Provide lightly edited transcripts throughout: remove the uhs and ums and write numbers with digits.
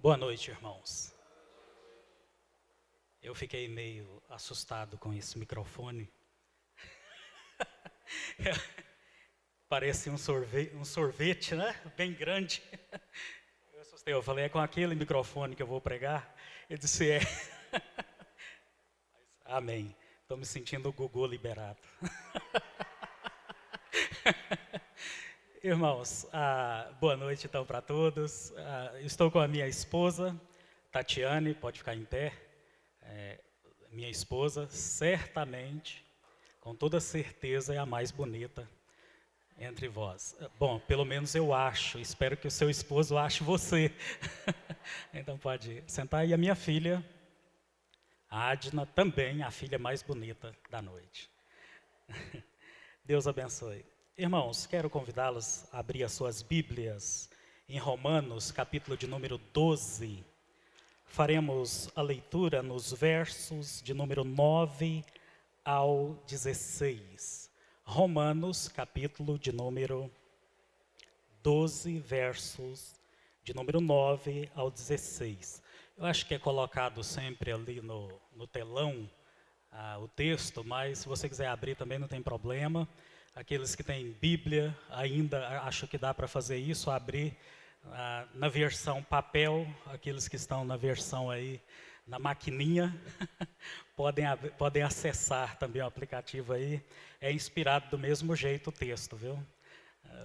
Boa noite, irmãos. Eu fiquei meio assustado com esse microfone. Parece um sorvete, né? Bem grande. Eu assustei, eu falei, é com aquele microfone que eu vou pregar? Ele disse, é. Amém. Estou me sentindo o Gugu liberado. Irmãos, boa noite então para todos. Estou com a minha esposa, Tatiane, pode ficar em pé. Minha esposa, certamente, com toda certeza, é a mais bonita entre vós. Bom, pelo menos eu acho. Espero que o seu esposo ache você. Então pode sentar. E a minha filha, a Adna, também a filha mais bonita da noite. Deus abençoe. Irmãos, quero convidá-los a abrir as suas Bíblias em Romanos, capítulo de número 12. Faremos a leitura nos versos de número 9 ao 16. Romanos, capítulo de número 12, versos de número 9 ao 16. Eu acho que é colocado sempre ali no telão o texto, mas se você quiser abrir também não tem problema. Aqueles que têm Bíblia, ainda acho que dá para fazer isso, abrir na versão papel, aqueles que estão na versão aí, na maquininha, podem acessar também o aplicativo aí. É inspirado do mesmo jeito o texto, viu?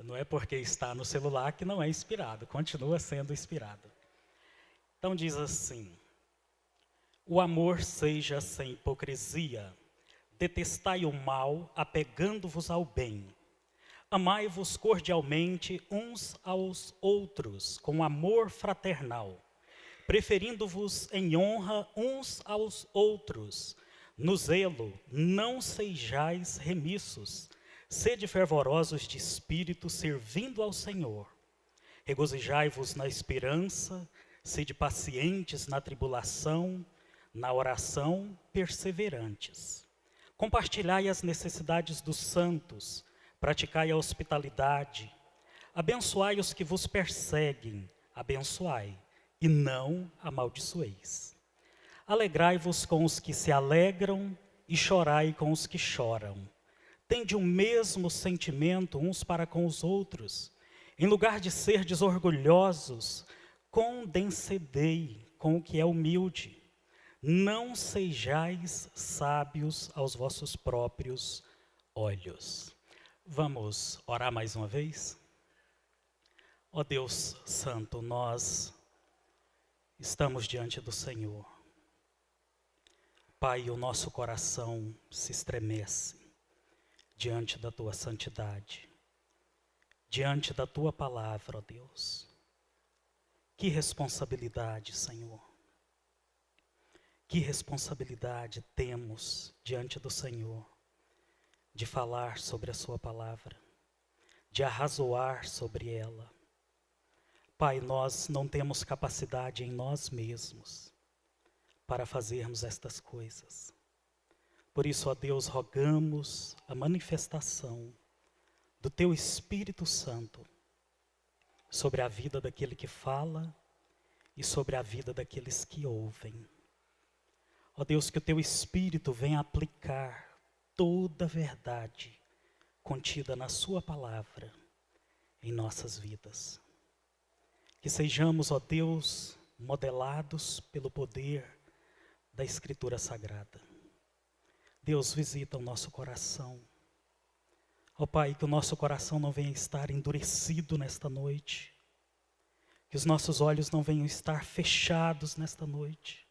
Não é porque está no celular que não é inspirado, continua sendo inspirado. Então diz assim: o amor seja sem hipocrisia, detestai o mal, apegando-vos ao bem. Amai-vos cordialmente uns aos outros, com amor fraternal, preferindo-vos em honra uns aos outros. No zelo, não sejais remissos, sede fervorosos de espírito, servindo ao Senhor. Regozijai-vos na esperança, sede pacientes na tribulação, na oração perseverantes. Compartilhai as necessidades dos santos, praticai a hospitalidade, abençoai os que vos perseguem, abençoai, e não amaldiçoeis. Alegrai-vos com os que se alegram e chorai com os que choram. Tende o mesmo sentimento uns para com os outros. Em lugar de serdes orgulhosos, condescendei com o que é humilde. Não sejais sábios aos vossos próprios olhos. Vamos orar mais uma vez? Ó Deus Santo, nós estamos diante do Senhor. Pai, o nosso coração se estremece diante da Tua santidade, diante da Tua palavra, ó Deus. Que responsabilidade, Senhor. Que responsabilidade temos diante do Senhor de falar sobre a sua palavra, de arrazoar sobre ela. Pai, nós não temos capacidade em nós mesmos para fazermos estas coisas. Por isso, ó Deus, rogamos a manifestação do Teu Espírito Santo sobre a vida daquele que fala e sobre a vida daqueles que ouvem. Ó Deus, que o Teu Espírito venha aplicar toda a verdade contida na Sua palavra em nossas vidas. Que sejamos, ó Deus, modelados pelo poder da Escritura Sagrada. Deus, visita o nosso coração. Ó Pai, que o nosso coração não venha estar endurecido nesta noite. Que os nossos olhos não venham estar fechados nesta noite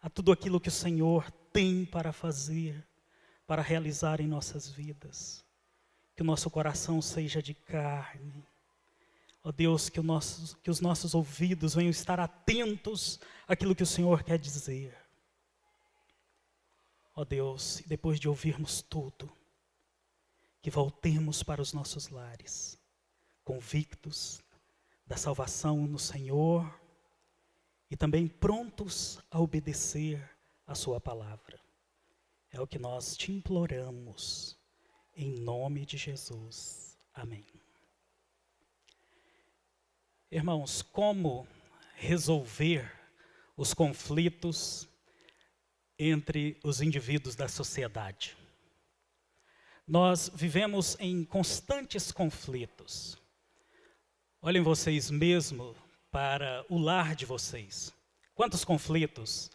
a tudo aquilo que o Senhor tem para fazer, para realizar em nossas vidas. Que o nosso coração seja de carne. Ó Deus, que os nossos ouvidos venham estar atentos àquilo que o Senhor quer dizer. Ó Deus, depois de ouvirmos tudo, que voltemos para os nossos lares, convictos da salvação no Senhor e também prontos a obedecer a Sua palavra. É o que nós te imploramos, em nome de Jesus. Amém. Irmãos, como resolver os conflitos entre os indivíduos da sociedade. Nós vivemos em constantes conflitos. Olhem vocês mesmo para o lar de vocês. Quantos conflitos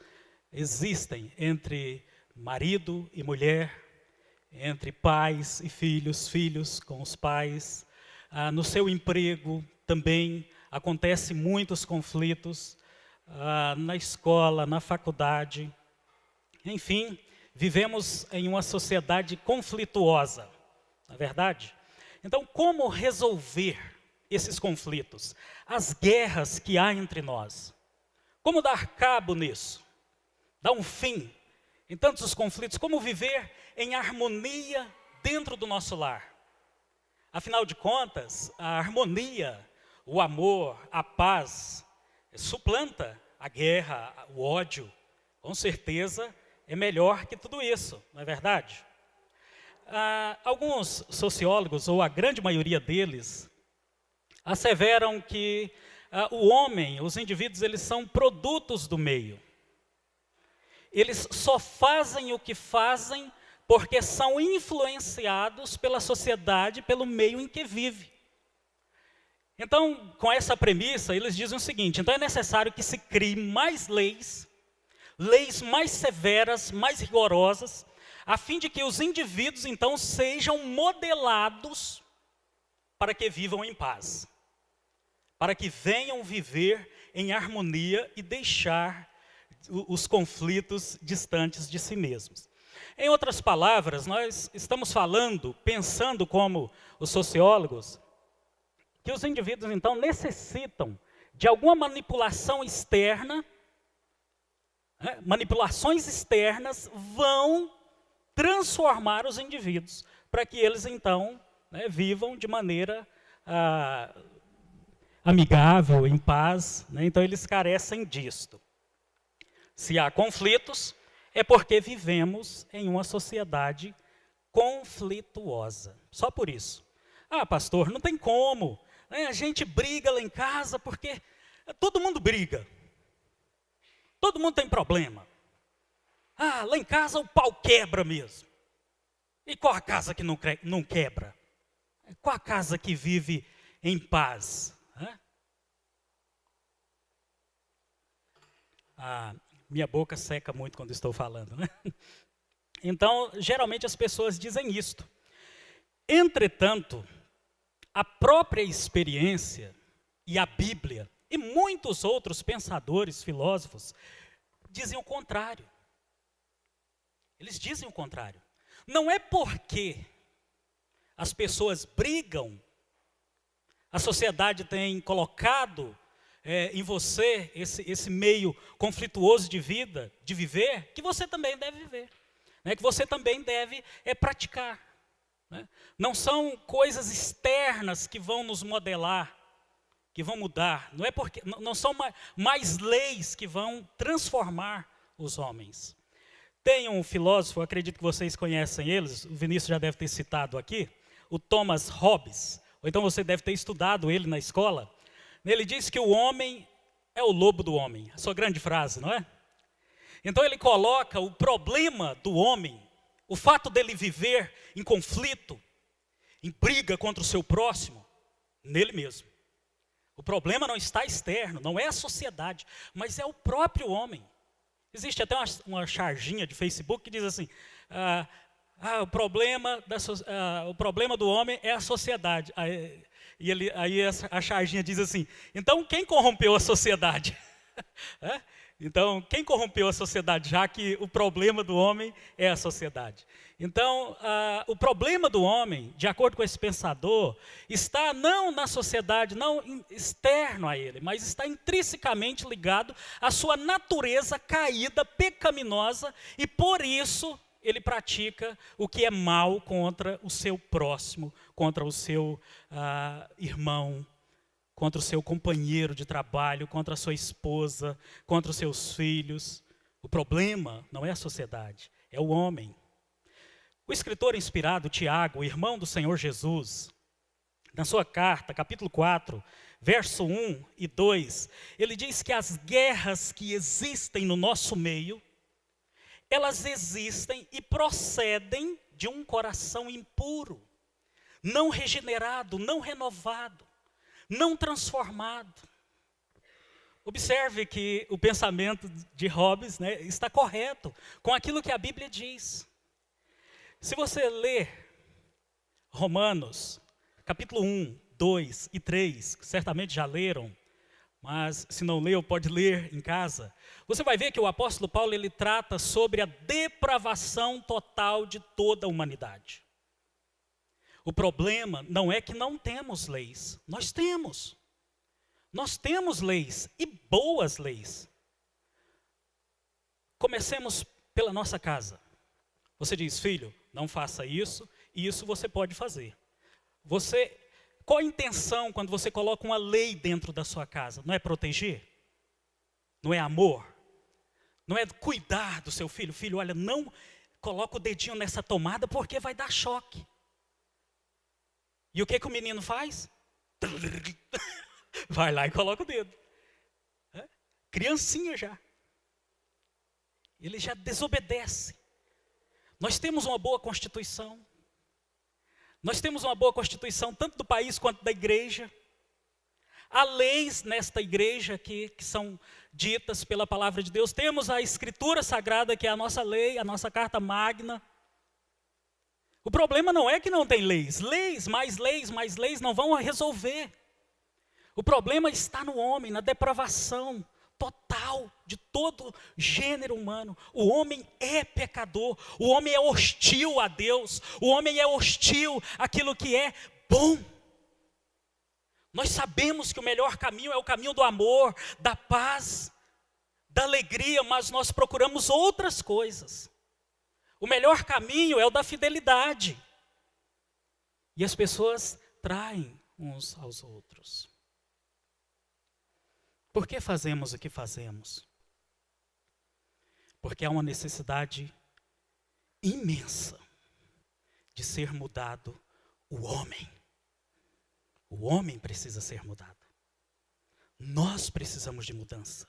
existem entre marido e mulher, entre pais e filhos, filhos com os pais. No seu emprego também acontecem muitos conflitos, na escola, na faculdade. Enfim, vivemos em uma sociedade conflituosa, não é verdade? Então, como resolver esses conflitos? As guerras que há entre nós. Como dar cabo nisso? Dar um fim em tantos os conflitos? Como viver em harmonia dentro do nosso lar? Afinal de contas, a harmonia, o amor, a paz, suplanta a guerra, o ódio. Com certeza é melhor que tudo isso, não é verdade? Alguns sociólogos, ou a grande maioria deles, asseveram que o homem, os indivíduos, eles são produtos do meio. Eles só fazem o que fazem porque são influenciados pela sociedade, pelo meio em que vive. Então, com essa premissa, eles dizem o seguinte: então é necessário que se crie mais leis mais severas, mais rigorosas, a fim de que os indivíduos, então, sejam modelados para que vivam em paz, para que venham viver em harmonia e deixar os conflitos distantes de si mesmos. Em outras palavras, nós estamos falando, pensando como os sociólogos, que os indivíduos, então, necessitam de alguma manipulação externa. Manipulações externas vão transformar os indivíduos, para que eles, então, vivam de maneira amigável, em paz. Então, eles carecem disto. Se há conflitos, é porque vivemos em uma sociedade conflituosa. Só por isso. Pastor, não tem como. A gente briga lá em casa porque todo mundo briga. Todo mundo tem problema. Lá em casa o pau quebra mesmo. E qual a casa que não quebra? Qual a casa que vive em paz? Minha boca seca muito quando estou falando, né? Então, geralmente as pessoas dizem isto. Entretanto, a própria experiência e a Bíblia e muitos outros pensadores, filósofos, dizem o contrário. Eles dizem o contrário. Não é porque as pessoas brigam, a sociedade tem colocado em você esse meio conflituoso de vida, de viver, que você também deve viver. Que você também deve praticar. Não são coisas externas que vão nos modelar, que vão mudar. Não são mais leis que vão transformar os homens. Tem um filósofo, acredito que vocês conhecem eles, o Vinícius já deve ter citado aqui, o Thomas Hobbes, ou então você deve ter estudado ele na escola. Ele diz que o homem é o lobo do homem. A sua grande frase, não é? Então ele coloca o problema do homem, o fato dele viver em conflito, em briga contra o seu próximo, nele mesmo. O problema não está externo, não é a sociedade, mas é o próprio homem. Existe até uma charginha de Facebook que diz assim, o problema do homem é a sociedade. Aí a charginha diz assim, então quem corrompeu a sociedade? Então, quem corrompeu a sociedade, já que o problema do homem é a sociedade? Então, o problema do homem, de acordo com esse pensador, está não na sociedade, não externo a ele, mas está intrinsecamente ligado à sua natureza caída, pecaminosa, e por isso ele pratica o que é mal contra o seu próximo, contra o seu irmão, contra o seu companheiro de trabalho, contra a sua esposa, contra os seus filhos. O problema não é a sociedade, é o homem. O escritor inspirado, Tiago, irmão do Senhor Jesus, na sua carta, capítulo 4, verso 1 e 2, ele diz que as guerras que existem no nosso meio, elas existem e procedem de um coração impuro, não regenerado, não renovado, não transformado. Observe que o pensamento de Hobbes, né, está correto com aquilo que a Bíblia diz. Se você ler Romanos, capítulo 1, 2 e 3, que certamente já leram, mas se não leu, pode ler em casa. Você vai ver que o apóstolo Paulo, ele trata sobre a depravação total de toda a humanidade. O problema não é que não temos leis, nós temos. Nós temos leis e boas leis. Comecemos pela nossa casa. Você diz, filho, não faça isso, e isso você pode fazer. Qual a intenção quando você coloca uma lei dentro da sua casa? Não é proteger? Não é amor? Não é cuidar do seu filho? Filho, olha, não coloca o dedinho nessa tomada porque vai dar choque. E o que o menino faz? Vai lá e coloca o dedo. Criancinha já. Ele já desobedece. Nós temos uma boa Constituição. Nós temos uma boa Constituição, tanto do país quanto da igreja. Há leis nesta igreja que são ditas pela palavra de Deus. Temos a Escritura Sagrada, que é a nossa lei, a nossa carta magna. O problema não é que não tem leis. Leis, mais leis não vão resolver. O problema está no homem, na depravação total de todo gênero humano. O homem é pecador, o homem é hostil a Deus, o homem é hostil àquilo que é bom. Nós sabemos que o melhor caminho é o caminho do amor, da paz, da alegria, mas nós procuramos outras coisas. O melhor caminho é o da fidelidade. E as pessoas traem uns aos outros. Por que fazemos o que fazemos? Porque há uma necessidade imensa de ser mudado o homem. O homem precisa ser mudado. Nós precisamos de mudança.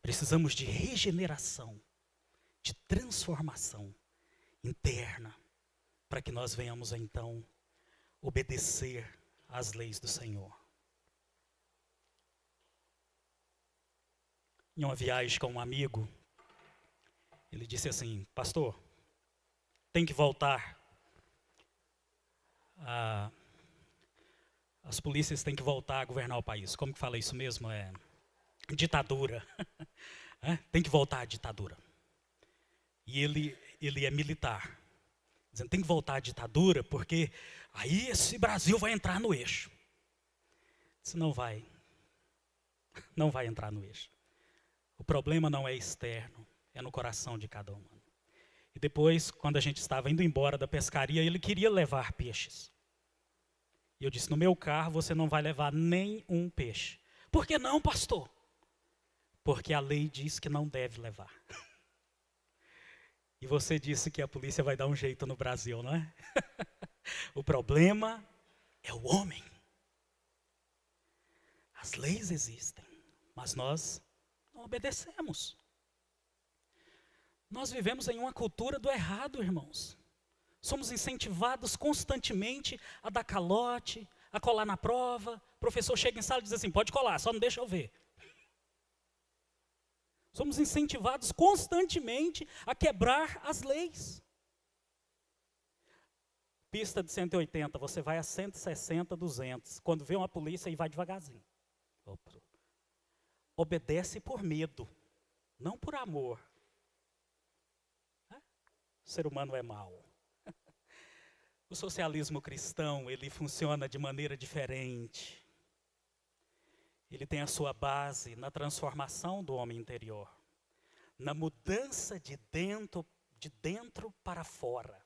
Precisamos de regeneração, de transformação interna, para que nós venhamos então obedecer às leis do Senhor. Em uma viagem com um amigo, ele disse assim, pastor, tem que voltar. As polícias têm que voltar a governar o país. Como que fala isso mesmo? É ditadura. Tem que voltar a ditadura. E ele é militar. Dizendo, tem que voltar a ditadura, porque aí esse Brasil vai entrar no eixo. Disse, não vai entrar no eixo. O problema não é externo, é no coração de cada um. E depois, quando a gente estava indo embora da pescaria, ele queria levar peixes. E eu disse, no meu carro você não vai levar nem um peixe. Por que não, pastor? Porque a lei diz que não deve levar. E você disse que a polícia vai dar um jeito no Brasil, não é? O problema é o homem. As leis existem, mas nós não obedecemos. Nós vivemos em uma cultura do errado, irmãos. Somos incentivados constantemente a dar calote, a colar na prova. O professor chega em sala e diz assim, pode colar, só não deixa eu ver. Somos incentivados constantemente a quebrar as leis. Pista de 180, você vai a 160, 200. Quando vê uma polícia, aí vai devagarzinho. Obedece por medo, não por amor. O ser humano é mau. O socialismo cristão, ele funciona de maneira diferente. Ele tem a sua base na transformação do homem interior, na mudança de dentro para fora.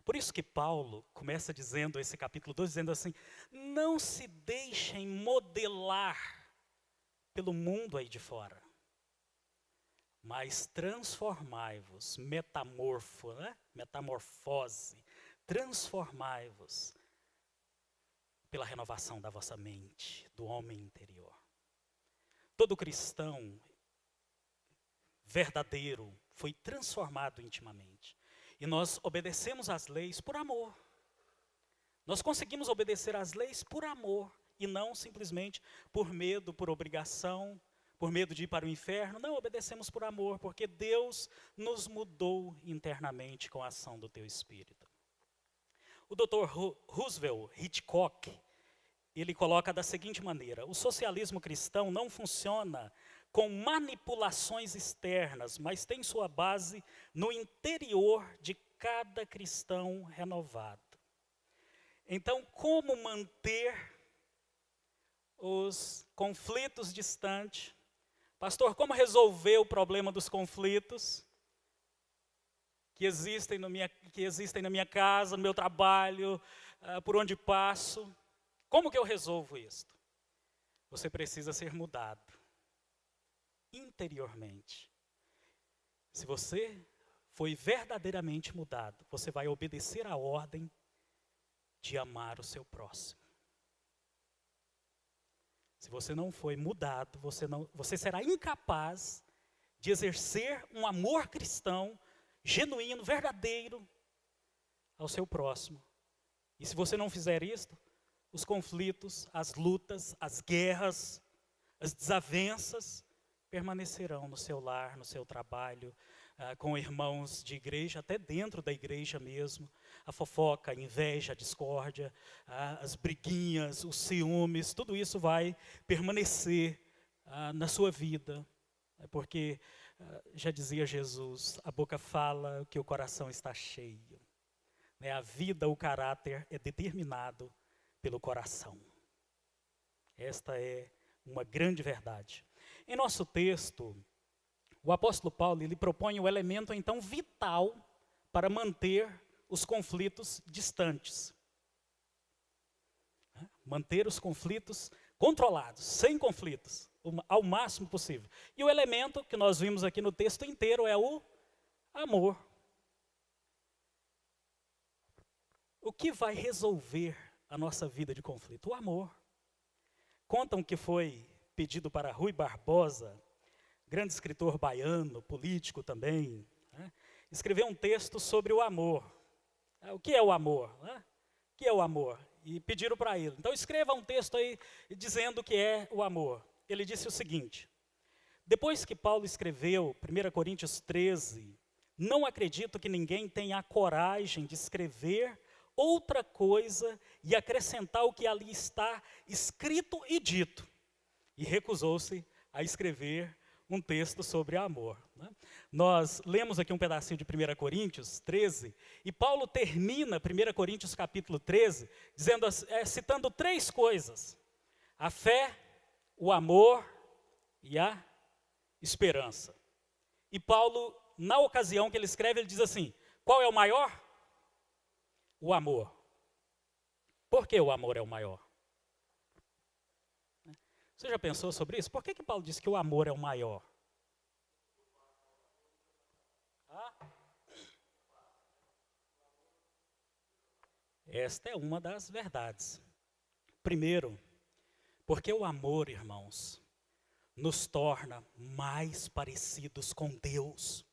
Por isso que Paulo começa dizendo, esse capítulo 2, dizendo assim, não se deixem modelar pelo mundo aí de fora, mas transformai-vos, metamorfose, transformai-vos pela renovação da vossa mente, do homem interior. Todo cristão verdadeiro foi transformado intimamente. E nós obedecemos às leis por amor. Nós conseguimos obedecer às leis por amor e não simplesmente por medo, por obrigação, por medo de ir para o inferno. Não, obedecemos por amor, porque Deus nos mudou internamente com a ação do teu Espírito. O Dr. Roosevelt Hitchcock, ele coloca da seguinte maneira: o socialismo cristão não funciona com manipulações externas, mas tem sua base no interior de cada cristão renovado. Então, como manter os conflitos distantes? Pastor, como resolver o problema dos conflitos que existem na minha casa, no meu trabalho, por onde passo? Como que eu resolvo isso? Você precisa ser mudado interiormente. Se você foi verdadeiramente mudado, você vai obedecer a ordem de amar o seu próximo. Se você não foi mudado, você será incapaz de exercer um amor cristão genuíno, verdadeiro ao seu próximo. E se você não fizer isto, os conflitos, as lutas, as guerras, as desavenças permanecerão no seu lar, no seu trabalho, com irmãos de igreja, até dentro da igreja mesmo. A fofoca, a inveja, a discórdia, as briguinhas, os ciúmes, tudo isso vai permanecer na sua vida. Porque, já dizia Jesus, a boca fala o que o coração está cheio. A vida, o caráter é determinado pelo coração. Esta é uma grande verdade. Em nosso texto, o apóstolo Paulo ele propõe o elemento então vital para manter os conflitos distantes. Manter os conflitos controlados, sem conflitos, ao máximo possível. E o elemento que nós vimos aqui no texto inteiro é o amor. O que vai resolver a nossa vida de conflito? O amor. Contam que foi pedido para Rui Barbosa, grande escritor baiano, político também, escrever um texto sobre o amor. O que é o amor? O que é o amor? E pediram para ele. Então escreva um texto aí dizendo o que é o amor. Ele disse o seguinte: depois que Paulo escreveu 1 Coríntios 13, não acredito que ninguém tenha a coragem de escrever outra coisa e acrescentar o que ali está escrito e dito. E recusou-se a escrever um texto sobre amor. Nós lemos aqui um pedacinho de 1 Coríntios 13, e Paulo termina 1 Coríntios capítulo 13, citando três coisas: a fé, o amor e a esperança. E Paulo, na ocasião que ele escreve, ele diz assim: qual é o maior? O amor. Por que o amor é o maior? Você já pensou sobre isso? Por que Paulo diz que o amor é o maior? Esta é uma das verdades. Primeiro, porque o amor, irmãos, nos torna mais parecidos com Deus.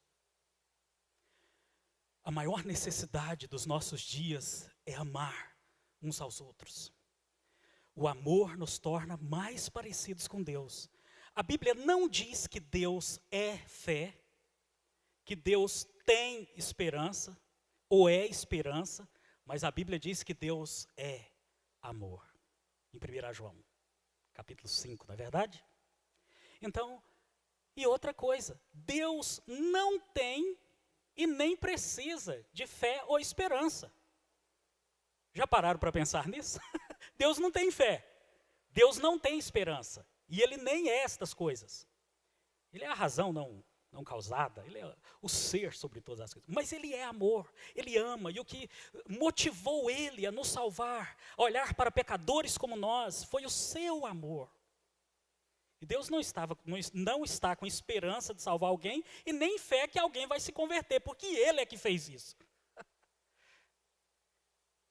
A maior necessidade dos nossos dias é amar uns aos outros. O amor nos torna mais parecidos com Deus. A Bíblia não diz que Deus é fé, que Deus tem esperança, ou é esperança, mas a Bíblia diz que Deus é amor. Em 1 João, capítulo 5, não é verdade? Então, e outra coisa, Deus não tem e nem precisa de fé ou esperança. Já pararam para pensar nisso? Deus não tem fé, Deus não tem esperança, e Ele nem é estas coisas. Ele é a razão não causada, Ele é o ser sobre todas as coisas, mas Ele é amor, Ele ama, e o que motivou Ele a nos salvar, a olhar para pecadores como nós, foi o seu amor. E Deus não está com esperança de salvar alguém, e nem fé que alguém vai se converter, porque Ele é que fez isso.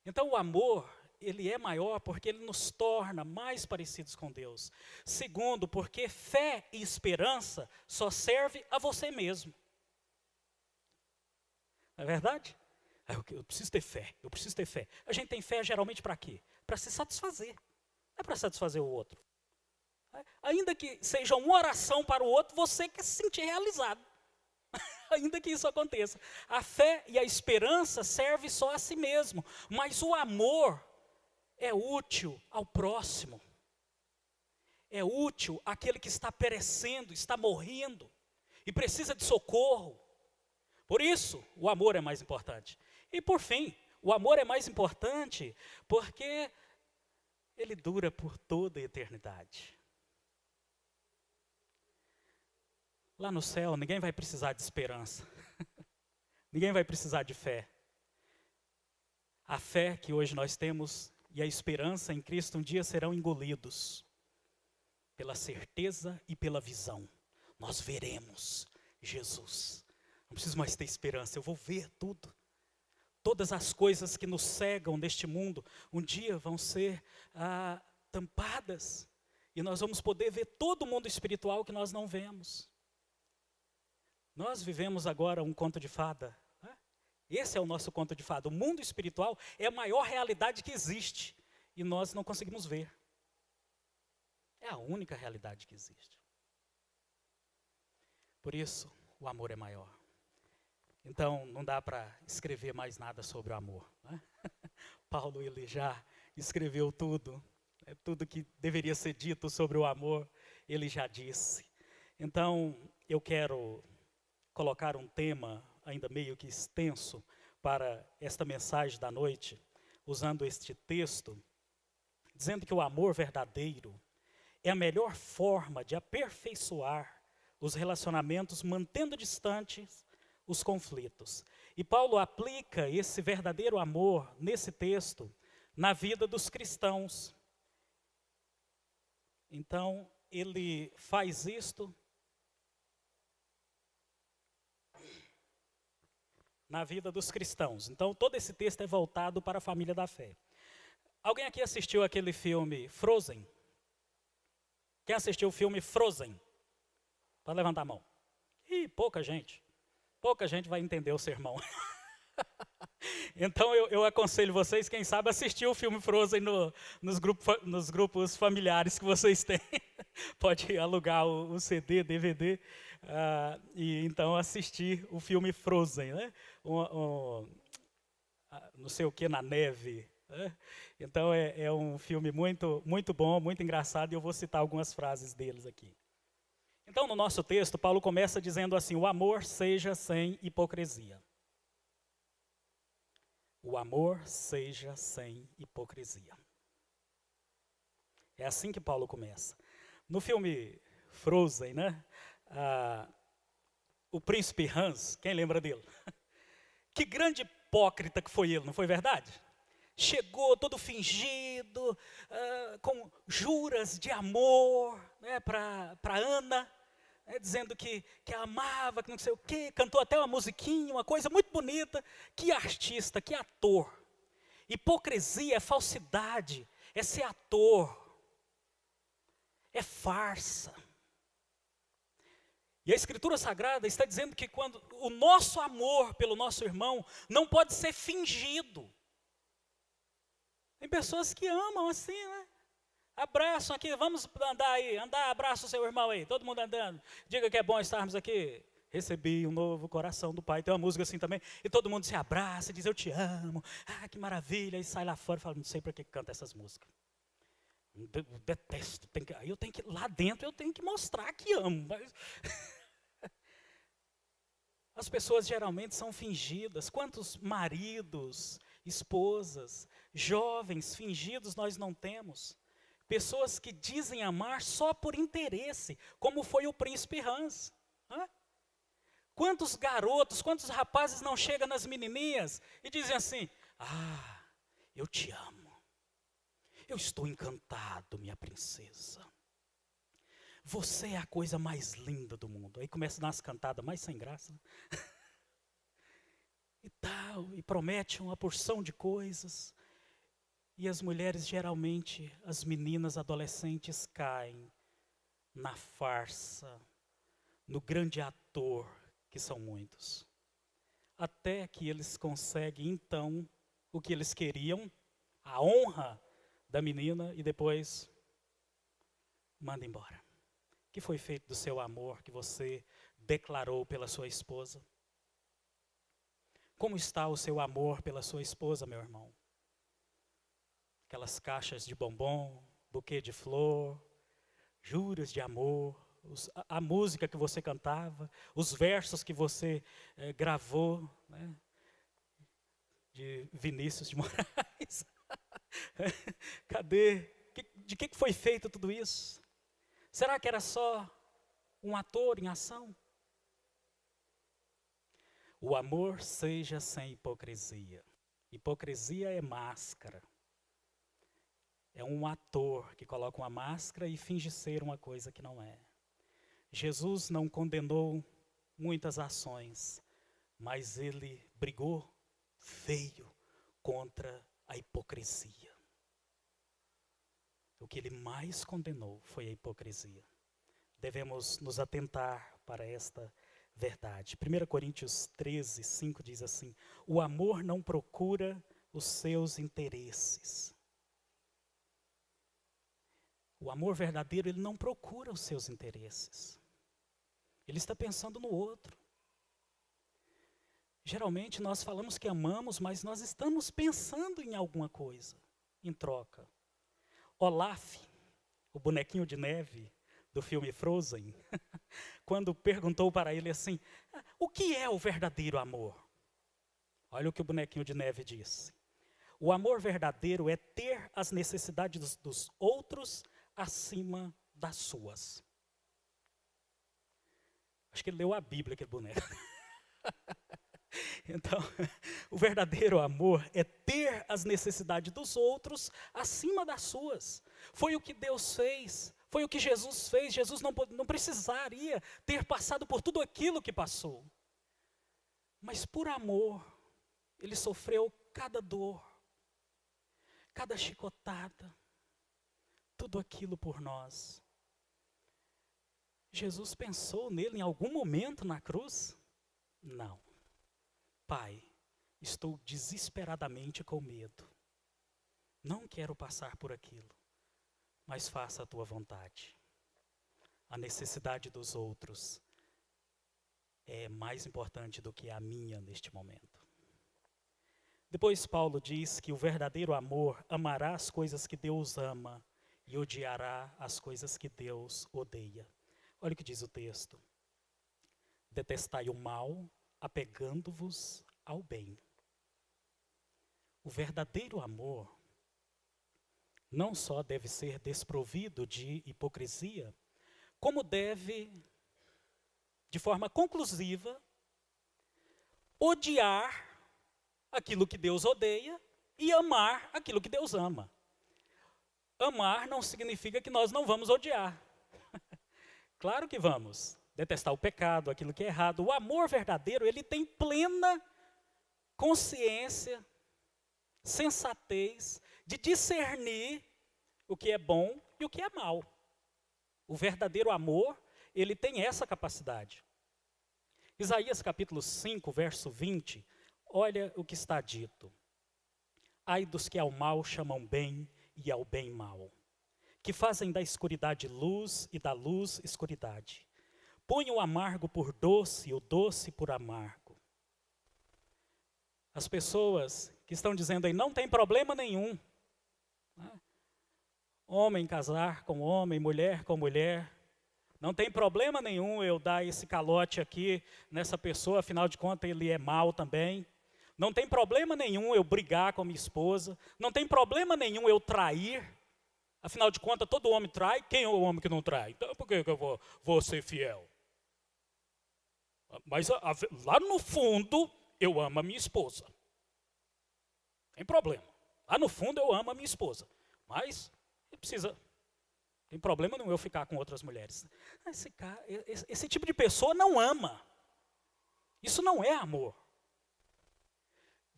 Então o amor, ele é maior porque ele nos torna mais parecidos com Deus. Segundo, porque fé e esperança só serve a você mesmo. Não é verdade? Eu preciso ter fé, eu preciso ter fé. A gente tem fé geralmente para quê? Para se satisfazer, não é para satisfazer o outro. Ainda que seja uma oração para o outro, você quer se sentir realizado. Ainda que isso aconteça. A fé e a esperança servem só a si mesmo, mas o amor é útil ao próximo. É útil àquele que está perecendo, está morrendo e precisa de socorro. Por isso, o amor é mais importante. E por fim, o amor é mais importante porque ele dura por toda a eternidade. Lá no céu, ninguém vai precisar de esperança. Ninguém vai precisar de fé. A fé que hoje nós temos e a esperança em Cristo um dia serão engolidos pela certeza e pela visão. Nós veremos Jesus. Não preciso mais ter esperança, eu vou ver tudo. Todas as coisas que nos cegam neste mundo, um dia vão ser tampadas. E nós vamos poder ver todo o mundo espiritual que nós não vemos. Nós vivemos agora um conto de fada. Né? Esse é o nosso conto de fada. O mundo espiritual é a maior realidade que existe. E nós não conseguimos ver. É a única realidade que existe. Por isso, o amor é maior. Então, não dá para escrever mais nada sobre o amor. Né? Paulo, ele já escreveu tudo. Tudo que deveria ser dito sobre o amor, ele já disse. Então, eu quero colocar um tema ainda meio que extenso para esta mensagem da noite, usando este texto, dizendo que o amor verdadeiro é a melhor forma de aperfeiçoar os relacionamentos, mantendo distantes os conflitos. E Paulo aplica esse verdadeiro amor nesse texto na vida dos cristãos. Então, ele faz isto na vida dos cristãos. Então, todo esse texto é voltado para a família da fé. Alguém aqui assistiu aquele filme Frozen? Quem assistiu o filme Frozen? Pode levantar a mão. Ih, pouca gente. Pouca gente vai entender o sermão. Então, eu aconselho vocês, quem sabe, assistir o filme Frozen nos grupos familiares que vocês têm. Pode alugar o CD, DVD, e então assistir o filme Frozen, né? Não sei o que, na neve. Né? Então, é um filme muito, muito bom, muito engraçado, e eu vou citar algumas frases deles aqui. Então, no nosso texto, Paulo começa dizendo assim: o amor seja sem hipocrisia. O amor seja sem hipocrisia. É assim que Paulo começa. No filme Frozen, né? O príncipe Hans, quem lembra dele? Que grande hipócrita que foi ele, não foi verdade? Chegou todo fingido, com juras de amor, né, para Ana, né, dizendo que amava, que não sei o quê, cantou até uma musiquinha, uma coisa muito bonita. Que artista, que ator. Hipocrisia é falsidade, é ser ator, é farsa. E a Escritura Sagrada está dizendo que quando o nosso amor pelo nosso irmão não pode ser fingido. Tem pessoas que amam assim, né? Abraçam aqui, vamos andar aí, abraça o seu irmão aí, todo mundo andando. Diga que é bom estarmos aqui. Recebi um novo coração do Pai. Tem uma música assim também, e todo mundo se abraça e diz, eu te amo, que maravilha. E sai lá fora e fala, não sei para que canta essas músicas. Eu detesto, lá dentro eu tenho que mostrar que amo. Mas as pessoas geralmente são fingidas. Quantos maridos, esposas, jovens fingidos nós não temos? Pessoas que dizem amar só por interesse, como foi o príncipe Hans. Quantos garotos, quantos rapazes não chegam nas menininhas e dizem assim, eu te amo. Eu estou encantado, minha princesa. Você é a coisa mais linda do mundo. Aí começa a dar umas cantadas mais sem graça. E tal, e promete uma porção de coisas. E as mulheres, geralmente, as meninas adolescentes caem na farsa, no grande ator, que são muitos. Até que eles conseguem, então, o que eles queriam, a honra da menina, e depois manda embora. O que foi feito do seu amor que você declarou pela sua esposa? Como está o seu amor pela sua esposa, meu irmão? Aquelas caixas de bombom, buquê de flor, juras de amor, a música que você cantava, os versos que você gravou, né, de Vinícius de Moraes. Cadê? De que foi feito tudo isso? Será que era só um ator em ação? O amor seja sem hipocrisia. Hipocrisia é máscara. É um ator que coloca uma máscara e finge ser uma coisa que não é. Jesus não condenou muitas ações, mas ele brigou feio contra a hipocrisia. O que ele mais condenou foi a hipocrisia. Devemos nos atentar para esta verdade. 1 Coríntios 13, 5 diz assim: o amor não procura os seus interesses. O amor verdadeiro, ele não procura os seus interesses. Ele está pensando no outro. Geralmente nós falamos que amamos, mas nós estamos pensando em alguma coisa em troca. Olaf, o bonequinho de neve do filme Frozen, quando perguntou para ele assim: o que é o verdadeiro amor? Olha o que o bonequinho de neve disse: o amor verdadeiro é ter as necessidades dos outros acima das suas. Acho que ele leu a Bíblia, aquele boneco. Então, o verdadeiro amor é ter as necessidades dos outros acima das suas. Foi o que Deus fez, foi o que Jesus fez. Jesus não precisaria ter passado por tudo aquilo que passou. Mas por amor, ele sofreu cada dor, cada chicotada, tudo aquilo por nós. Jesus pensou nele em algum momento na cruz? Não. Pai, estou desesperadamente com medo. Não quero passar por aquilo, mas faça a tua vontade. A necessidade dos outros é mais importante do que a minha neste momento. Depois Paulo diz que o verdadeiro amor amará as coisas que Deus ama e odiará as coisas que Deus odeia. Olha o que diz o texto: detestai o mal, apegando-vos ao bem. O verdadeiro amor não só deve ser desprovido de hipocrisia, como deve, de forma conclusiva, odiar aquilo que Deus odeia e amar aquilo que Deus ama. Amar não significa que nós não vamos odiar. Claro que vamos detestar o pecado, aquilo que é errado. O amor verdadeiro, ele tem plena consciência, sensatez de discernir o que é bom e o que é mal. O verdadeiro amor, ele tem essa capacidade. Isaías capítulo 5, verso 20, olha o que está dito: ai dos que ao mal chamam bem e ao bem mal, que fazem da escuridade luz e da luz escuridade. Põe o amargo por doce e o doce por amargo. As pessoas que estão dizendo aí, não tem problema nenhum, né? Homem casar com homem, mulher com mulher, não tem problema nenhum eu dar esse calote aqui nessa pessoa, afinal de contas ele é mau também. Não tem problema nenhum eu brigar com a minha esposa, não tem problema nenhum eu trair. Afinal de contas, todo homem trai. Quem é o homem que não trai? Então, por que eu vou ser fiel? Mas lá no fundo, eu amo a minha esposa. Tem problema. Lá no fundo, eu amo a minha esposa. Mas, tem problema nenhum eu ficar com outras mulheres. Esse tipo de pessoa não ama. Isso não é amor.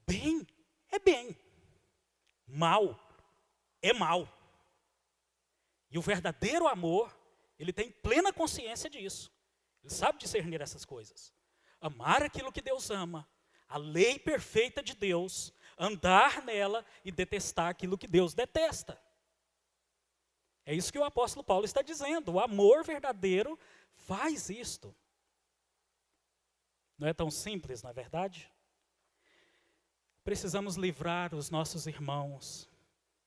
Bem é bem. Mal é mau. E o verdadeiro amor, ele tem plena consciência disso. Ele sabe discernir essas coisas. Amar aquilo que Deus ama, a lei perfeita de Deus, andar nela e detestar aquilo que Deus detesta. É isso que o apóstolo Paulo está dizendo. O amor verdadeiro faz isto. Não é tão simples, não é verdade? Precisamos livrar os nossos irmãos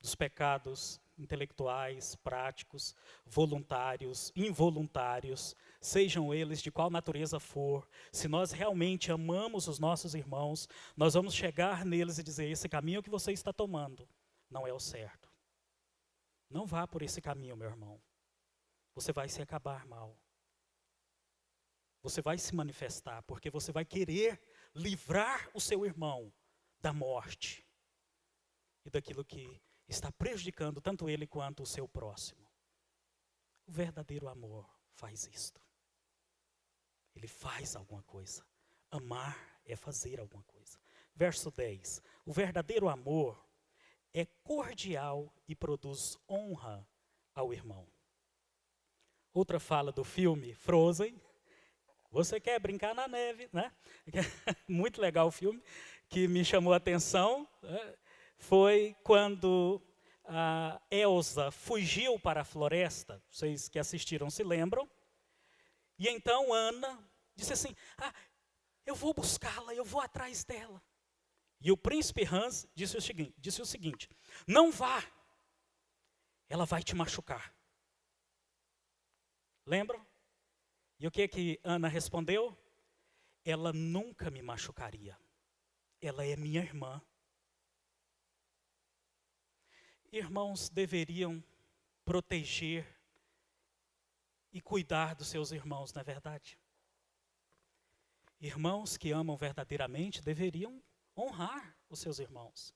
dos pecados intelectuais, práticos, voluntários, involuntários, sejam eles de qual natureza for. Se nós realmente amamos os nossos irmãos, nós vamos chegar neles e dizer: esse caminho que você está tomando não é o certo. Não vá por esse caminho, meu irmão. Você vai se acabar mal. Você vai se manifestar, porque você vai querer livrar o seu irmão da morte e daquilo que está prejudicando tanto ele quanto o seu próximo. O verdadeiro amor faz isto. Ele faz alguma coisa. Amar é fazer alguma coisa. Verso 10. O verdadeiro amor é cordial e produz honra ao irmão. Outra fala do filme Frozen. Você quer brincar na neve, né? Muito legal o filme, que me chamou a atenção, né? Foi quando a Elsa fugiu para a floresta, vocês que assistiram se lembram, e então Ana disse assim: eu vou buscá-la, eu vou atrás dela. E o príncipe Hans disse o seguinte: não vá, ela vai te machucar. Lembram? E o que Ana respondeu? Ela nunca me machucaria. Ela é minha irmã. Irmãos deveriam proteger e cuidar dos seus irmãos, não é verdade? Irmãos que amam verdadeiramente deveriam honrar os seus irmãos.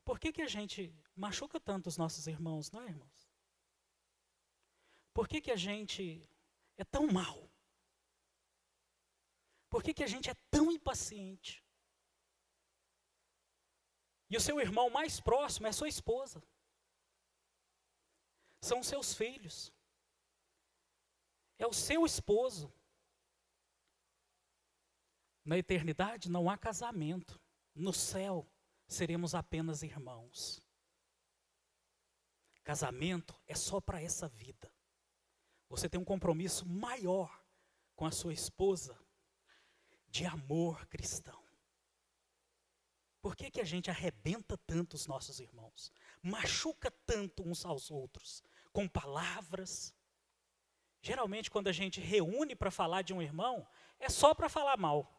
Por que a gente machuca tanto os nossos irmãos, não é, irmãos? Por que a gente é tão mau? Por que a gente é tão impaciente? E o seu irmão mais próximo é sua esposa. São seus filhos. É o seu esposo. Na eternidade não há casamento. No céu seremos apenas irmãos. Casamento é só para essa vida. Você tem um compromisso maior com a sua esposa de amor cristão. Por que a gente arrebenta tanto os nossos irmãos? Machuca tanto uns aos outros com palavras? Geralmente quando a gente reúne para falar de um irmão, é só para falar mal.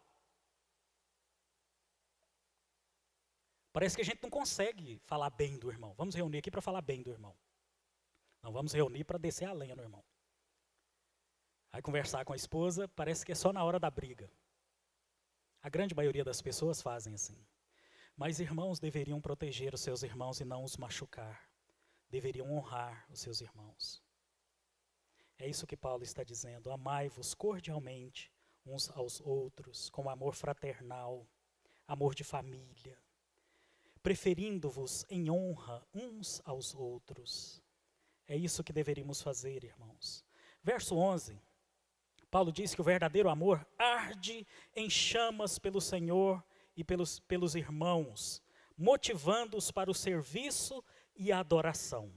Parece que a gente não consegue falar bem do irmão. Vamos reunir aqui para falar bem do irmão. Não, vamos reunir para descer a lenha no irmão. Aí conversar com a esposa, parece que é só na hora da briga. A grande maioria das pessoas fazem assim. Mas irmãos deveriam proteger os seus irmãos e não os machucar. Deveriam honrar os seus irmãos. É isso que Paulo está dizendo. Amai-vos cordialmente uns aos outros, com amor fraternal, amor de família, preferindo-vos em honra uns aos outros. É isso que deveríamos fazer, irmãos. Verso 11, Paulo diz que o verdadeiro amor arde em chamas pelo Senhor e pelos irmãos, motivando-os para o serviço e a adoração.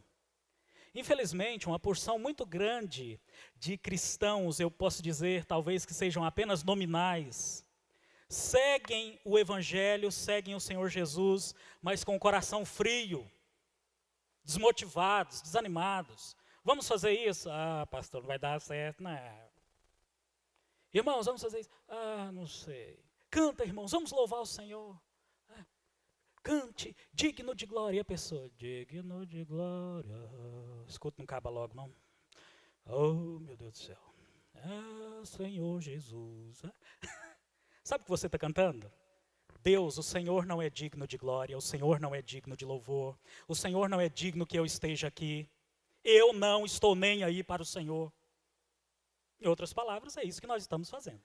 Infelizmente, uma porção muito grande de cristãos, eu posso dizer, talvez que sejam apenas nominais, seguem o Evangelho, seguem o Senhor Jesus, mas com o coração frio, desmotivados, desanimados. Vamos fazer isso? Pastor, não vai dar certo, não. Irmãos, vamos fazer isso? Não sei. Canta, irmãos, vamos louvar o Senhor. Cante, digno de glória. E a pessoa, digno de glória. Escuta, não acaba logo, não. Oh, meu Deus do céu. Senhor Jesus. Sabe o que você está cantando? Deus, o Senhor não é digno de glória, o Senhor não é digno de louvor, o Senhor não é digno que eu esteja aqui. Eu não estou nem aí para o Senhor. Em outras palavras, é isso que nós estamos fazendo.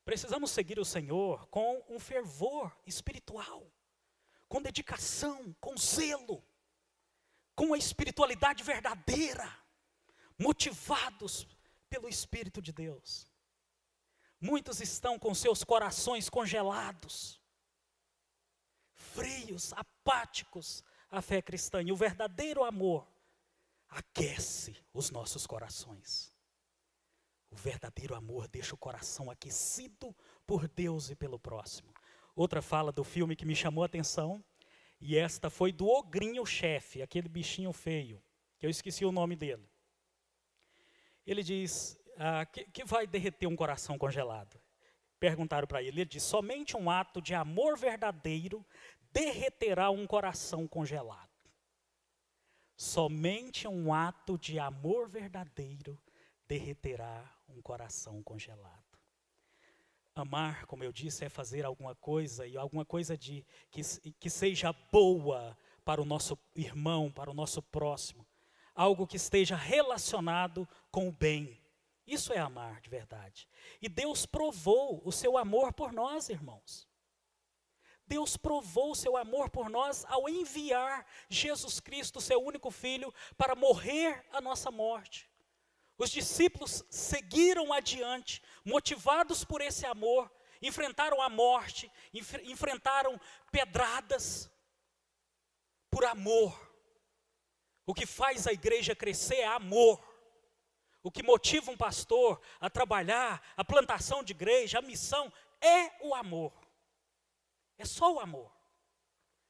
Precisamos seguir o Senhor com um fervor espiritual, com dedicação, com zelo, com a espiritualidade verdadeira, motivados pelo Espírito de Deus. Muitos estão com seus corações congelados, frios, apáticos à fé cristã. E o verdadeiro amor aquece os nossos corações. O verdadeiro amor deixa o coração aquecido por Deus e pelo próximo. Outra fala do filme que me chamou a atenção, e esta foi do ogrinho chefe, aquele bichinho feio, que eu esqueci o nome dele. Ele diz, que vai derreter um coração congelado? Perguntaram para ele, ele diz, somente um ato de amor verdadeiro derreterá um coração congelado. Somente um ato de amor verdadeiro derreterá um coração congelado. Amar, como eu disse, é fazer alguma coisa, e alguma coisa que seja boa para o nosso irmão, para o nosso próximo. Algo que esteja relacionado com o bem. Isso é amar de verdade. E Deus provou o seu amor por nós, irmãos. Deus provou o seu amor por nós ao enviar Jesus Cristo, seu único Filho, para morrer a nossa morte. Os discípulos seguiram adiante, motivados por esse amor, enfrentaram a morte, enfrentaram pedradas por amor. O que faz a igreja crescer é amor. O que motiva um pastor a trabalhar, a plantação de igreja, a missão, é o amor. É só o amor.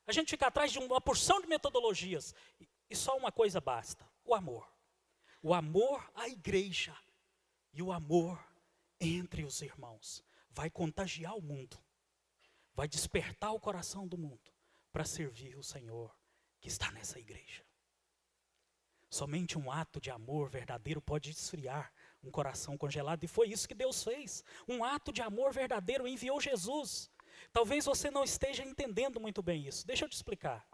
A gente fica atrás de uma porção de metodologias, e só uma coisa basta, o amor. O amor à igreja e o amor entre os irmãos vai contagiar o mundo, vai despertar o coração do mundo para servir o Senhor que está nessa igreja. Somente um ato de amor verdadeiro pode esfriar um coração congelado, e foi isso que Deus fez. Um ato de amor verdadeiro enviou Jesus. Talvez você não esteja entendendo muito bem isso. Deixa eu te explicar.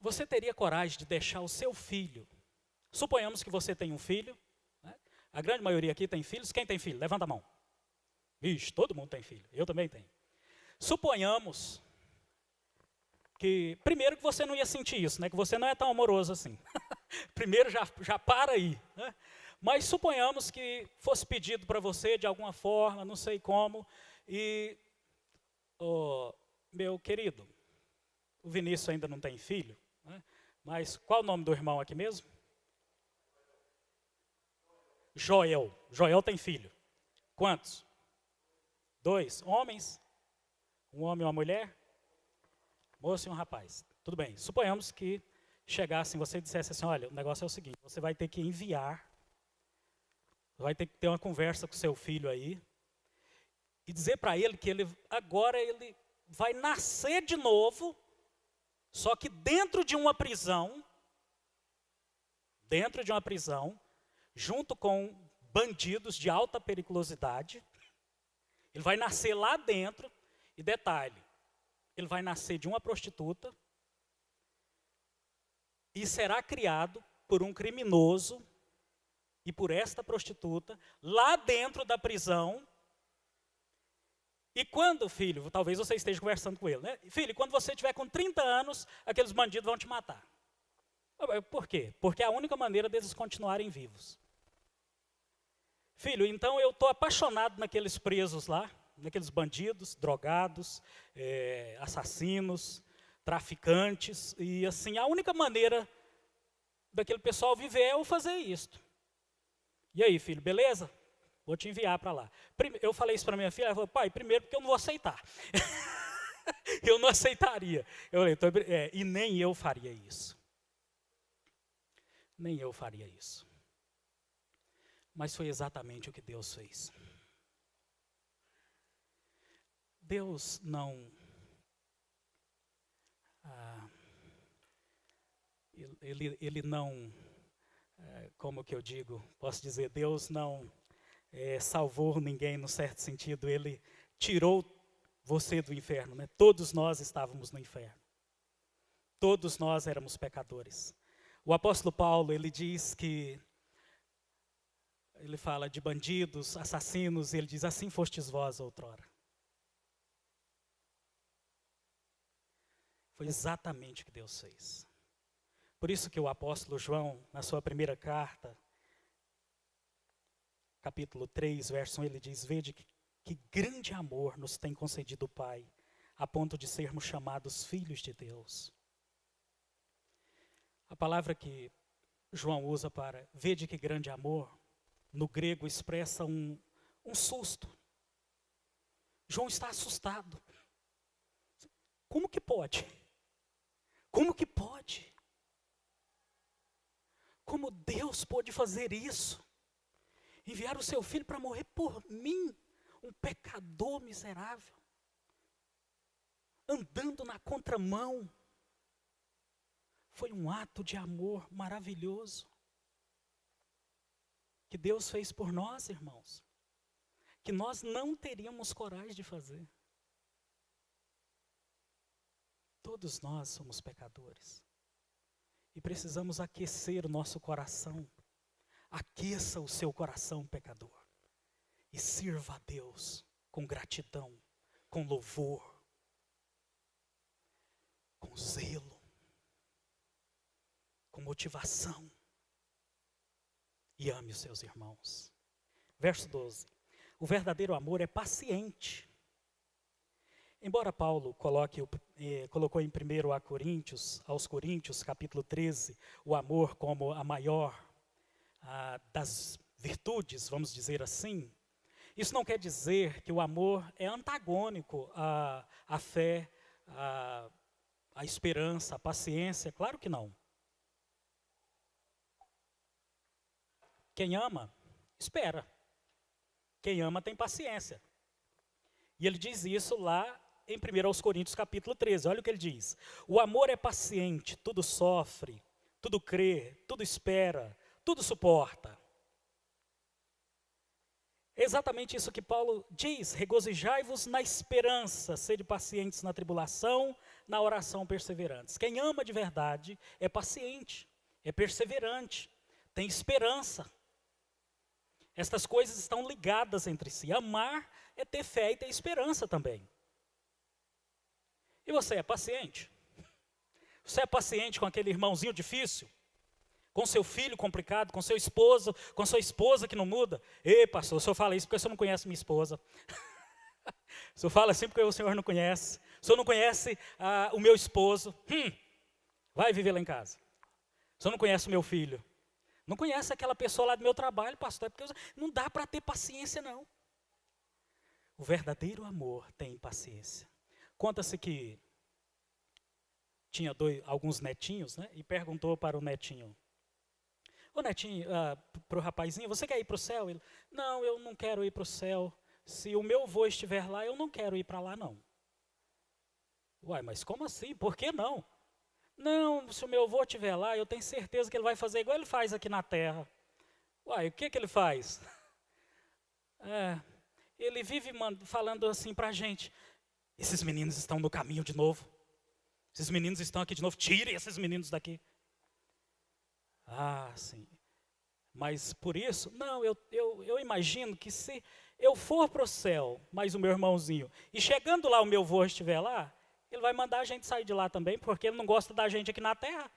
Você teria coragem de deixar o seu filho? Suponhamos que você tem um filho, né? A grande maioria aqui tem filhos. Quem tem filho? Levanta a mão. Vixe, todo mundo tem filho. Eu também tenho. Suponhamos que, primeiro que você não ia sentir isso, né? Que você não é tão amoroso assim. Primeiro já para aí, né? Mas suponhamos que fosse pedido para você de alguma forma, não sei como, e, meu querido, o Vinícius ainda não tem filho, né? Mas qual o nome do irmão aqui mesmo? Joel. Joel tem filho. Quantos? 2 homens? Um homem e uma mulher? Moço e um rapaz. Tudo bem. Suponhamos que chegassem, você dissesse assim, olha, o negócio é o seguinte, você vai ter que enviar, vai ter que ter uma conversa com seu filho aí, e dizer para ele que agora ele vai nascer de novo, só que dentro de uma prisão, junto com bandidos de alta periculosidade. Ele vai nascer lá dentro, e detalhe, ele vai nascer de uma prostituta e será criado por um criminoso e por esta prostituta lá dentro da prisão. E quando, filho, talvez você esteja conversando com ele, né? Filho, quando você tiver com 30 anos, aqueles bandidos vão te matar. Por quê? Porque é a única maneira deles continuarem vivos. Filho, então eu estou apaixonado naqueles presos lá, naqueles bandidos, drogados, assassinos, traficantes, e assim, a única maneira daquele pessoal viver é eu fazer isto. E aí, filho, beleza? Vou te enviar para lá. Eu falei isso para minha filha, ela falou, pai, primeiro porque eu não vou aceitar. Eu não aceitaria. Eu falei, e nem eu faria isso. Nem eu faria isso. Mas foi exatamente o que Deus fez. Deus não... Ele não... como que eu digo? Posso dizer, Deus não salvou ninguém no certo sentido. Ele tirou você do inferno, né? Todos nós estávamos no inferno. Todos nós éramos pecadores. O apóstolo Paulo, ele diz que... Ele fala de bandidos, assassinos, e ele diz, assim fostes vós outrora. Foi exatamente o que Deus fez. Por isso que o apóstolo João, na sua primeira carta, capítulo 3, verso 1, ele diz: vede que grande amor nos tem concedido o Pai, a ponto de sermos chamados filhos de Deus. A palavra que João usa para vede que grande amor, no grego expressa um susto. João está assustado. Como que pode? Como que pode? Como Deus pôde fazer isso? Enviar o seu filho para morrer por mim, um pecador miserável, andando na contramão. Foi um ato de amor maravilhoso que Deus fez por nós, irmãos, que nós não teríamos coragem de fazer. Todos nós somos pecadores e precisamos aquecer o nosso coração. Aqueça o seu coração, pecador, e sirva a Deus com gratidão, com louvor, com zelo, com motivação, e ame os seus irmãos. Verso 12. O verdadeiro amor é paciente. Embora Paulo colocou em 1 aos Coríntios, capítulo 13, o amor como a maior das virtudes, vamos dizer assim, isso não quer dizer que o amor é antagônico à fé, à esperança, à paciência. Claro que não. Quem ama, espera. Quem ama tem paciência. E ele diz isso lá em 1 Coríntios capítulo 13. Olha o que ele diz. O amor é paciente, tudo sofre, tudo crê, tudo espera, tudo suporta. É exatamente isso que Paulo diz. Regozijai-vos na esperança, sede pacientes na tribulação, na oração perseverantes. Quem ama de verdade é paciente, é perseverante, tem esperança. Estas coisas estão ligadas entre si. Amar é ter fé e ter esperança também. E você é paciente? Você é paciente com aquele irmãozinho difícil? Com seu filho complicado, com seu esposo, com sua esposa que não muda? Ei, pastor, o senhor fala isso porque o senhor não conhece minha esposa. O senhor fala assim porque o senhor não conhece. O senhor não conhece o meu esposo. Vai viver lá em casa. O senhor não conhece o meu filho. Não conhece aquela pessoa lá do meu trabalho, pastor, é porque não dá para ter paciência, não. O verdadeiro amor tem paciência. Conta-se que tinha alguns netinhos, né? E perguntou para o netinho: ô netinho, para o rapazinho, você quer ir para o céu? Ele: não, eu não quero ir para o céu. Se o meu avô estiver lá, eu não quero ir para lá, não. Uai, mas como assim? Por que não? Não, se o meu avô estiver lá, eu tenho certeza que ele vai fazer igual ele faz aqui na terra. Uai, o que ele faz? Ele vive falando assim para a gente: esses meninos estão no caminho de novo. Esses meninos estão aqui de novo, tirem esses meninos daqui. Sim. Mas por isso, não, eu imagino que se eu for para o céu, mais o meu irmãozinho, e chegando lá o meu avô estiver lá, ele vai mandar a gente sair de lá também, porque ele não gosta da gente aqui na terra.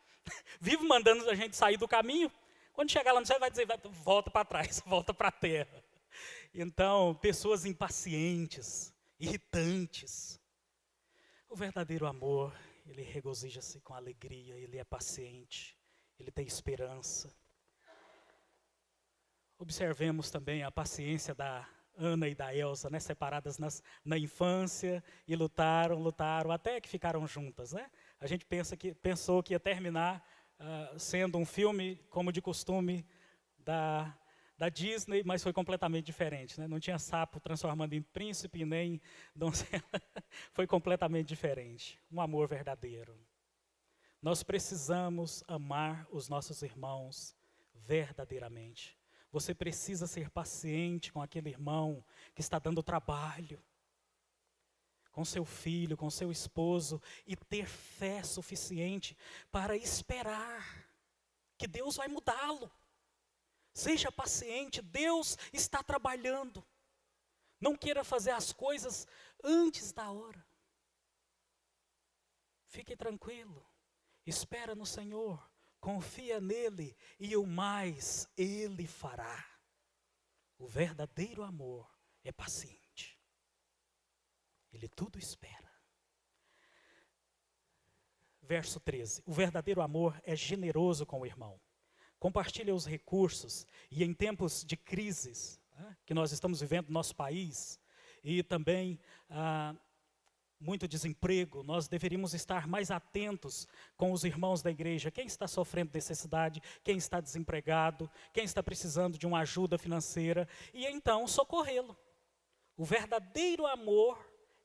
Vive mandando a gente sair do caminho. Quando chegar lá no céu, vai dizer: volta para trás, volta para a terra. Então, pessoas impacientes, irritantes. O verdadeiro amor, ele regozija-se com alegria, ele é paciente, ele tem esperança. Observemos também a paciência da Ana e da Elsa, né, separadas na infância, e lutaram, até que ficaram juntas, né? A gente pensou que ia terminar sendo um filme, como de costume, da Disney, mas foi completamente diferente, né? Não tinha sapo transformando em príncipe, nem donzela. Foi completamente diferente. Um amor verdadeiro. Nós precisamos amar os nossos irmãos verdadeiramente. Você precisa ser paciente com aquele irmão que está dando trabalho, com seu filho, com seu esposo, e ter fé suficiente para esperar que Deus vai mudá-lo. Seja paciente, Deus está trabalhando. Não queira fazer as coisas antes da hora. Fique tranquilo, espera no Senhor, confia nele e o mais ele fará. O verdadeiro amor é paciente. Ele tudo espera. Verso 13. O verdadeiro amor é generoso com o irmão. Compartilha os recursos e em tempos de crises que nós estamos vivendo no nosso país e também muito desemprego, nós deveríamos estar mais atentos com os irmãos da igreja. Quem está sofrendo necessidade, quem está desempregado, quem está precisando de uma ajuda financeira, e então socorrê-lo. O verdadeiro amor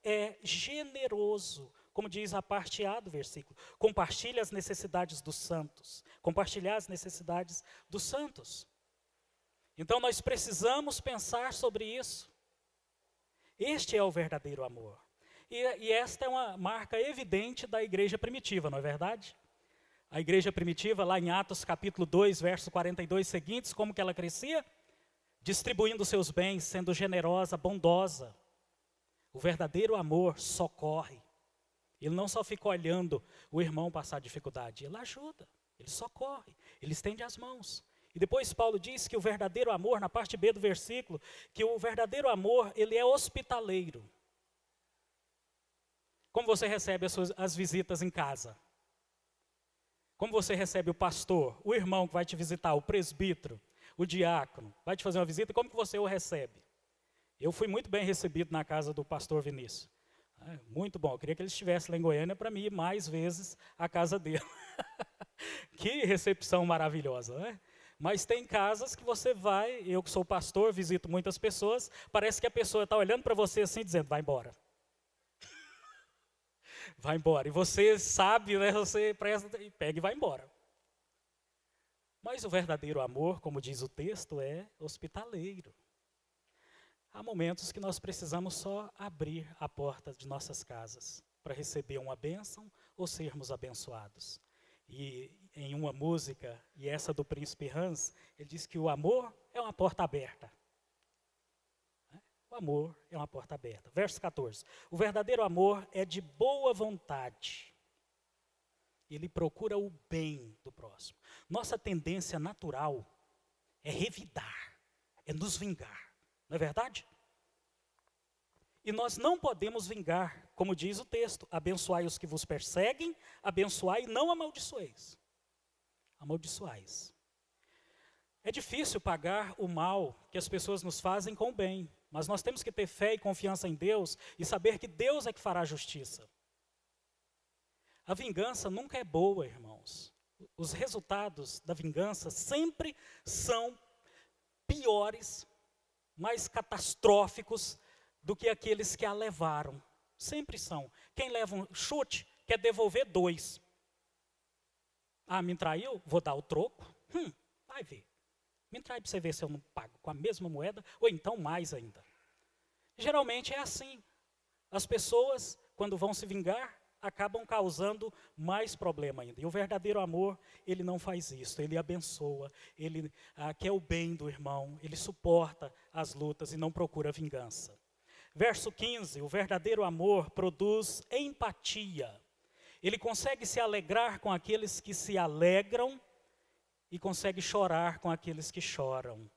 é generoso, como diz a parte A do versículo. Compartilha as necessidades dos santos. Compartilhar as necessidades dos santos. Então nós precisamos pensar sobre isso. Este é o verdadeiro amor. E esta é uma marca evidente da igreja primitiva, não é verdade? A igreja primitiva, lá em Atos capítulo 2, verso 42 seguintes, como que ela crescia? Distribuindo seus bens, sendo generosa, bondosa. O verdadeiro amor socorre. Ele não só fica olhando o irmão passar dificuldade, ele ajuda, ele socorre, ele estende as mãos. E depois Paulo diz que o verdadeiro amor, na parte B do versículo, que o verdadeiro amor, ele é hospitaleiro. Como você recebe as visitas em casa? Como você recebe o pastor, o irmão que vai te visitar, o presbítero, o diácono, vai te fazer uma visita, como que você o recebe? Eu fui muito bem recebido na casa do pastor Vinícius. Muito bom, eu queria que ele estivesse lá em Goiânia para mim ir mais vezes à casa dele. Que recepção maravilhosa, né? Mas tem casas que você vai, eu que sou pastor, visito muitas pessoas, parece que a pessoa está olhando para você assim, dizendo, vai embora. Vai embora. E você sabe, né, você presta e pega e vai embora. Mas o verdadeiro amor, como diz o texto, é hospitaleiro. Há momentos que nós precisamos só abrir a porta de nossas casas para receber uma bênção ou sermos abençoados. E em uma música, e essa do Príncipe Hans, ele diz que o amor é uma porta aberta. O amor é uma porta aberta. Verso 14. O verdadeiro amor é de boa vontade. Ele procura o bem do próximo. Nossa tendência natural é revidar, é nos vingar. Não é verdade? E nós não podemos vingar, como diz o texto, abençoai os que vos perseguem, abençoai e não amaldiçoeis. Amaldiçoais. É difícil pagar o mal que as pessoas nos fazem com o bem, mas nós temos que ter fé e confiança em Deus e saber que Deus é que fará a justiça. A vingança nunca é boa, irmãos. Os resultados da vingança sempre são piores, mais catastróficos do que aqueles que a levaram. Sempre são. Quem leva um chute quer devolver 2. Ah, me traiu? Vou dar o troco. Vai ver. Me trai para você ver se eu não pago com a mesma moeda, ou então mais ainda. Geralmente é assim. As pessoas, quando vão se vingar, acabam causando mais problema ainda. E o verdadeiro amor, ele não faz isso. Ele abençoa, ele quer o bem do irmão, ele suporta as lutas e não procura vingança. Verso 15, o verdadeiro amor produz empatia. Ele consegue se alegrar com aqueles que se alegram e consegue chorar com aqueles que choram.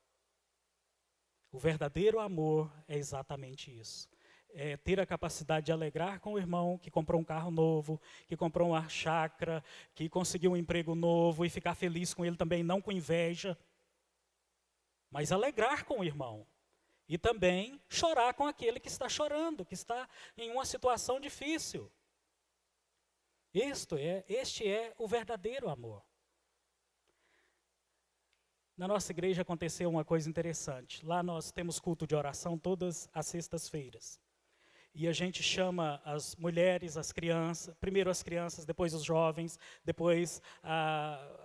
O verdadeiro amor é exatamente isso. É ter a capacidade de alegrar com o irmão que comprou um carro novo, que comprou uma chácara, que conseguiu um emprego novo e ficar feliz com ele também, não com inveja. Mas alegrar com o irmão. E também chorar com aquele que está chorando, que está em uma situação difícil. Este é o verdadeiro amor. Na nossa igreja aconteceu uma coisa interessante. Lá nós temos culto de oração todas as sextas-feiras. E a gente chama as mulheres, as crianças, primeiro as crianças, depois os jovens, depois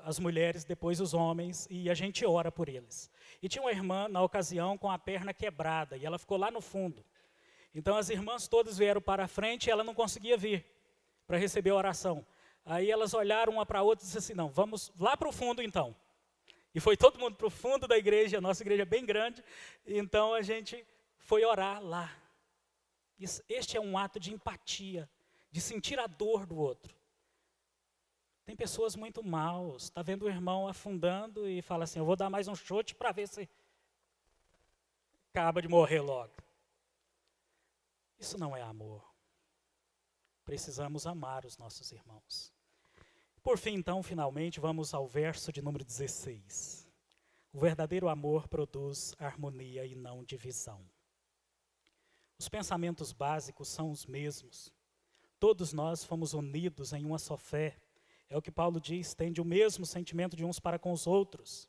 as mulheres, depois os homens, e a gente ora por eles. E tinha uma irmã, na ocasião, com a perna quebrada, e ela ficou lá no fundo. Então as irmãs todas vieram para a frente e ela não conseguia vir para receber a oração. Aí elas olharam uma para a outra e disseram assim, não, vamos lá para o fundo então. E foi todo mundo para o fundo da igreja, a nossa igreja é bem grande, então a gente foi orar lá. Este é um ato de empatia, de sentir a dor do outro. Tem pessoas muito maus, está vendo o irmão afundando e fala assim, eu vou dar mais um chute para ver se acaba de morrer logo. Isso não é amor. Precisamos amar os nossos irmãos. Por fim, então, finalmente, vamos ao verso de número 16. O verdadeiro amor produz harmonia e não divisão. Os pensamentos básicos são os mesmos. Todos nós fomos unidos em uma só fé. É o que Paulo diz, tende o mesmo sentimento de uns para com os outros.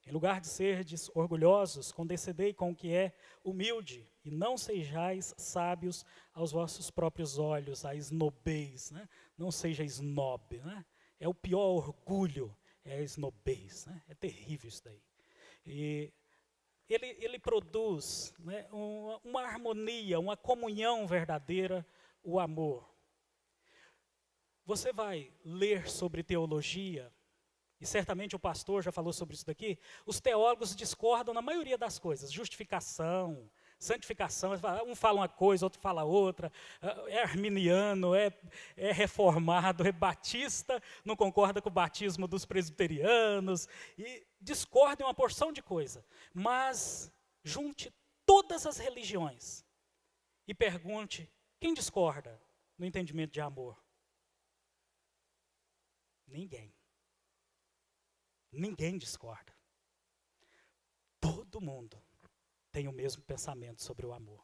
Em lugar de serdes orgulhosos, condescendei com o que é humilde, e não sejais sábios aos vossos próprios olhos, a esnobez, né? Não seja snob, né? É o pior orgulho, é a esnobez, né? É terrível isso daí. E ele produz, né, uma harmonia, uma comunhão verdadeira, o amor. Você vai ler sobre teologia, e certamente o pastor já falou sobre isso daqui, os teólogos discordam na maioria das coisas, justificação, santificação, um fala uma coisa, outro fala outra, é arminiano, é reformado, é batista, não concorda com o batismo dos presbiterianos, e discordam uma porção de coisa, mas junte todas as religiões e pergunte, quem discorda no entendimento de amor? Ninguém. Ninguém discorda. Todo mundo tem o mesmo pensamento sobre o amor.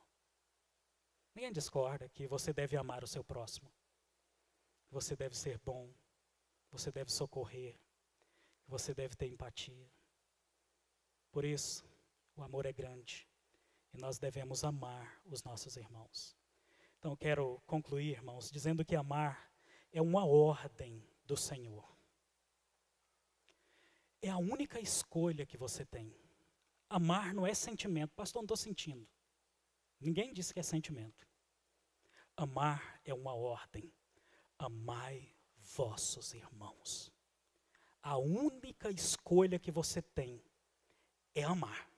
Ninguém discorda que você deve amar o seu próximo. Você deve ser bom. Você deve socorrer. Você deve ter empatia. Por isso, o amor é grande. E nós devemos amar os nossos irmãos. Então, eu quero concluir, irmãos, dizendo que amar é uma ordem do Senhor. É a única escolha que você tem. Amar não é sentimento. Pastor, não estou sentindo. Ninguém disse que é sentimento. Amar é uma ordem. Amai vossos irmãos. A única escolha que você tem é amar.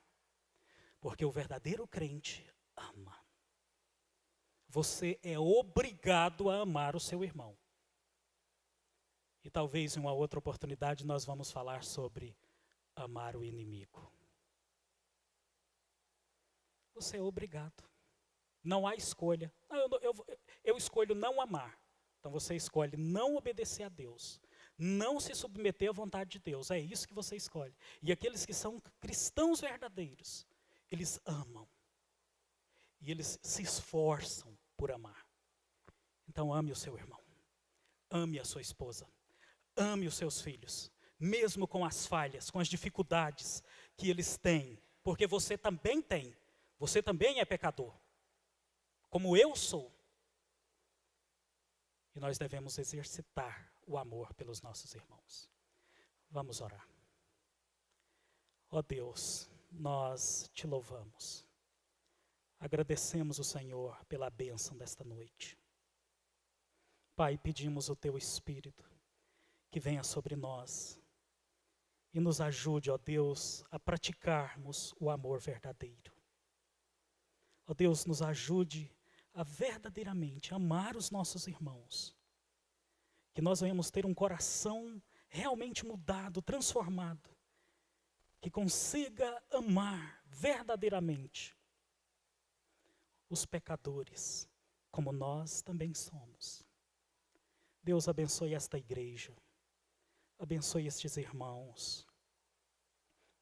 Porque o verdadeiro crente ama. Você é obrigado a amar o seu irmão. E talvez em uma outra oportunidade nós vamos falar sobre amar o inimigo. Você é obrigado. Não há escolha. Eu escolho não amar. Então você escolhe não obedecer a Deus. Não se submeter à vontade de Deus. É isso que você escolhe. E aqueles que são cristãos verdadeiros, eles amam. E eles se esforçam por amar. Então ame o seu irmão. Ame a sua esposa. Ame os seus filhos, mesmo com as falhas, com as dificuldades que eles têm, porque você também tem, você também é pecador, como eu sou. E nós devemos exercitar o amor pelos nossos irmãos. Vamos orar. Ó Deus, nós te louvamos, agradecemos o Senhor pela bênção desta noite. Pai, pedimos o teu Espírito, que venha sobre nós e nos ajude, ó Deus, a praticarmos o amor verdadeiro. Ó Deus, nos ajude a verdadeiramente amar os nossos irmãos. Que nós venhamos ter um coração realmente mudado, transformado, que consiga amar verdadeiramente os pecadores, como nós também somos. Deus abençoe esta igreja. Abençoe estes irmãos.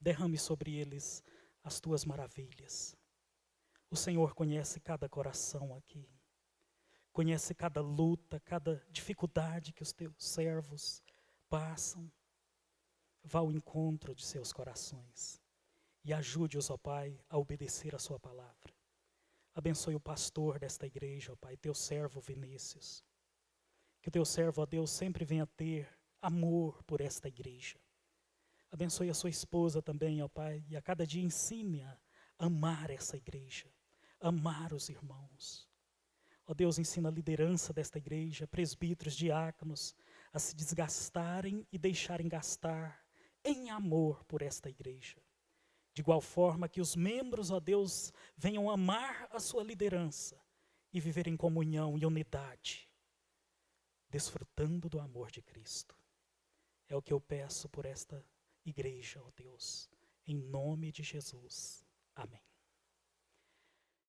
Derrame sobre eles as tuas maravilhas. O Senhor conhece cada coração aqui. Conhece cada luta, cada dificuldade que os teus servos passam. Vá ao encontro de seus corações. E ajude-os, ó Pai, a obedecer a sua palavra. Abençoe o pastor desta igreja, ó Pai, teu servo Vinícius. Que o teu servo, ó Deus, sempre venha ter amor por esta igreja. Abençoe a sua esposa também, ó Pai, e a cada dia ensine-a a amar essa igreja, amar os irmãos. Ó Deus, ensina a liderança desta igreja, presbíteros, diáconos, a se desgastarem e deixarem gastar em amor por esta igreja. De igual forma que os membros, ó Deus, venham amar a sua liderança e viver em comunhão e unidade, desfrutando do amor de Cristo. É o que eu peço por esta igreja, ó Deus. Em nome de Jesus. Amém.